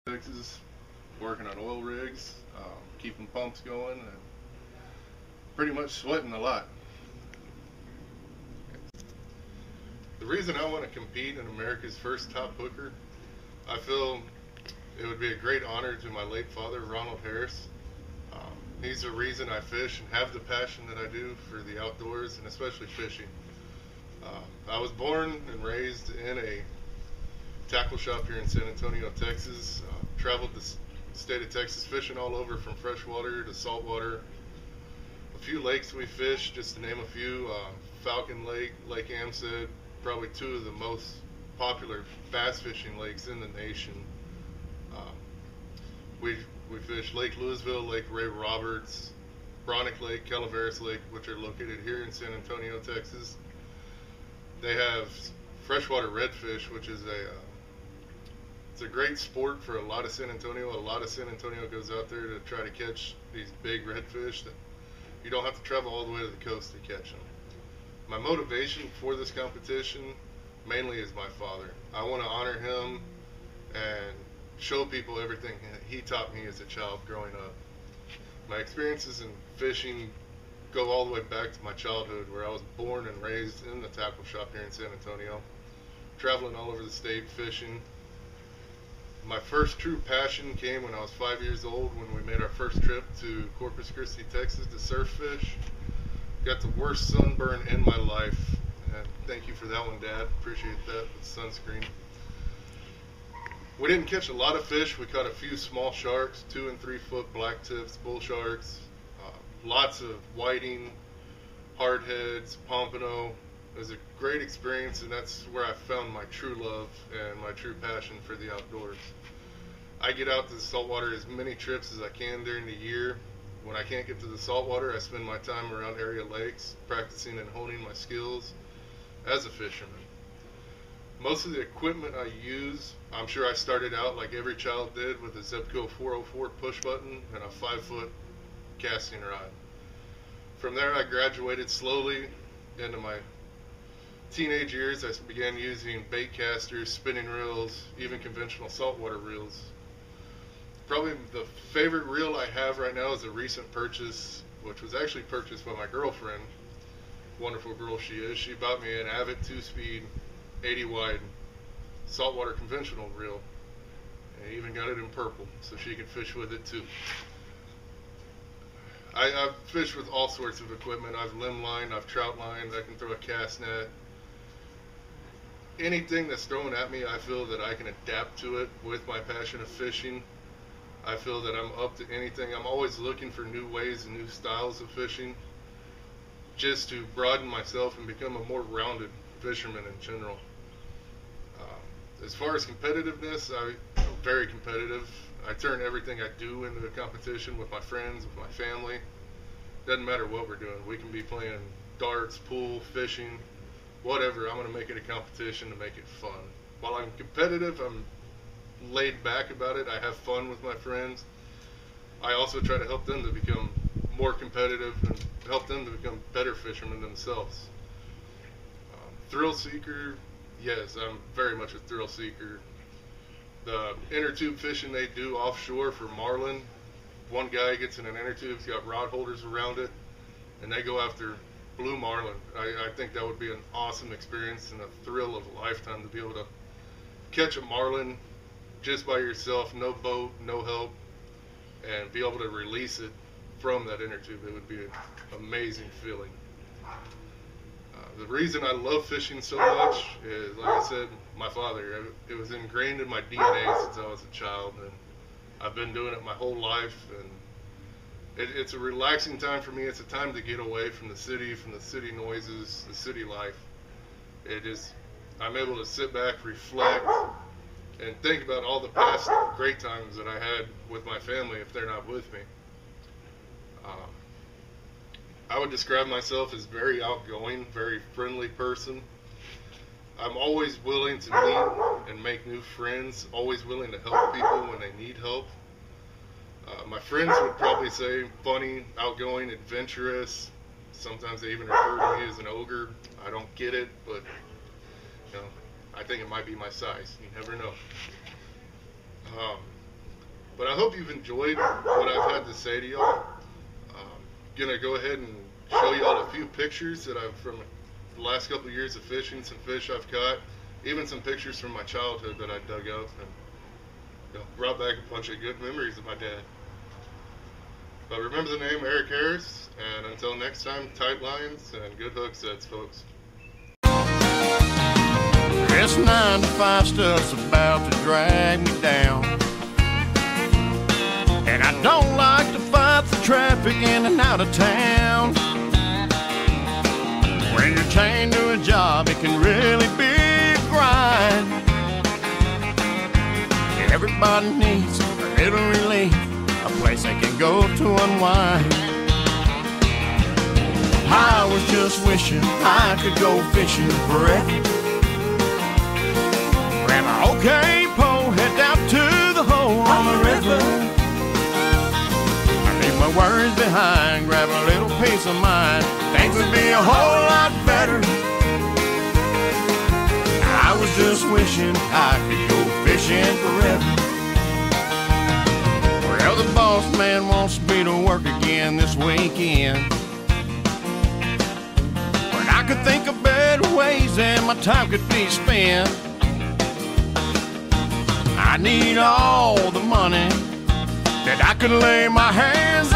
Texas, working on oil rigs, keeping pumps going, and pretty much sweating a lot. The reason I want to compete in America's first top hooker, I feel it would be a great honor to my late father, Ronald Harris. He's the reason I fish and have the passion that I do for the outdoors and especially fishing. I was born and raised in a tackle shop here in San Antonio, Texas. Traveled the state of Texas fishing all over from freshwater to saltwater. A few lakes we fished, just to name a few. Falcon Lake, Lake Amstead, probably two of the most popular bass fishing lakes in the nation. We fished Lake Louisville, Lake Ray Roberts, Bronick Lake, Calaveras Lake, which are located here in San Antonio, Texas. They have freshwater redfish, which is it's a great sport for a lot of San Antonio. A lot of San Antonio goes out there to try to catch these big redfish that you don't have to travel all the way to the coast to catch them. My motivation for this competition mainly is my father. I want to honor him and show people everything he taught me as a child growing up. My experiences in fishing go all the way back to my childhood, where I was born and raised in the tackle shop here in San Antonio, traveling all over the state fishing. My first true passion came when I was 5 years old, when we made our first trip to Corpus Christi, Texas to surf fish. Got the worst sunburn in my life, and thank you for that one, Dad. Appreciate that with sunscreen. We didn't catch a lot of fish. We caught a few small sharks, 2 and 3 foot black tips, bull sharks, lots of whiting, hardheads, pompano. It was a great experience, and that's where I found my true love and my true passion for the outdoors. I get out to the saltwater as many trips as I can during the year. When I can't get to the saltwater, I spend my time around area lakes, practicing and honing my skills as a fisherman. Most of the equipment I use, I'm sure I started out like every child did, with a Zebco 404 push button and a 5 foot casting rod. From there I graduated slowly into my teenage years. I began using bait casters, spinning reels, even conventional saltwater reels. Probably the favorite reel I have right now is a recent purchase, which was actually purchased by my girlfriend. Wonderful girl she is. She bought me an Avid 2-speed 80 wide saltwater conventional reel, and even got it in purple so she could fish with it too. I've fished with all sorts of equipment. I've limb lined, I've trout lined, I can throw a cast net. Anything that's thrown at me, I feel that I can adapt to it with my passion of fishing. I feel that I'm up to anything. I'm always looking for new ways and new styles of fishing, just to broaden myself and become a more rounded fisherman in general. As far as competitiveness, I'm very competitive. I turn everything I do into a competition with my friends, with my family. Doesn't matter what we're doing. We can be playing darts, pool, fishing, whatever. I'm going to make it a competition to make it fun. While I'm competitive, I'm laid back about it. I have fun with my friends. I also try to help them to become more competitive and help them to become better fishermen themselves. Thrill seeker, yes, I'm very much a thrill seeker. The inner tube fishing they do offshore for marlin, one guy gets in an inner tube, he's got rod holders around it, and they go after blue marlin. I think that would be an awesome experience and a thrill of a lifetime to be able to catch a marlin just by yourself, no boat, no help, and be able to release it from that inner tube. It would be an amazing feeling. The reason I love fishing so much is, like I said, my father. It was ingrained in my DNA since I was a child, and I've been doing it my whole life. And it's a relaxing time for me. It's a time to get away from the city noises, the city life. I'm able to sit back, reflect, and think about all the past great times that I had with my family if they're not with me. I would describe myself as very outgoing, very friendly person. I'm always willing to meet and make new friends, always willing to help people when they need help. My friends would probably say funny, outgoing, adventurous. Sometimes they even refer to me as an ogre. I don't get it, but I think it might be my size. You never know. But I hope you've enjoyed what I've had to say to y'all. Gonna go ahead and show y'all a few pictures that I've from the last couple of years of fishing, some fish I've caught, even some pictures from my childhood that I dug up and brought back a bunch of good memories of my dad. But remember the name Erick Harris, and until next time, tight lines and good hook sets, folks. This 9 to 5 stuff's about to drag me down, and I don't like to fight the traffic in and out of town. When you're chained to a job, it can really be a grind. Everybody needs a little relief, a place they can go to unwind. I was just wishing I could go fishing forever. Grab my OK pole, head down to the hole on the river. I leave my worries behind, grab a little peace of mind. Things would be a whole lot better. I was just wishing I could go fishing forever. Well, the boss man wants me to work again this weekend, but I could think of better ways and my time could be spent. I need all the money that I could lay my hands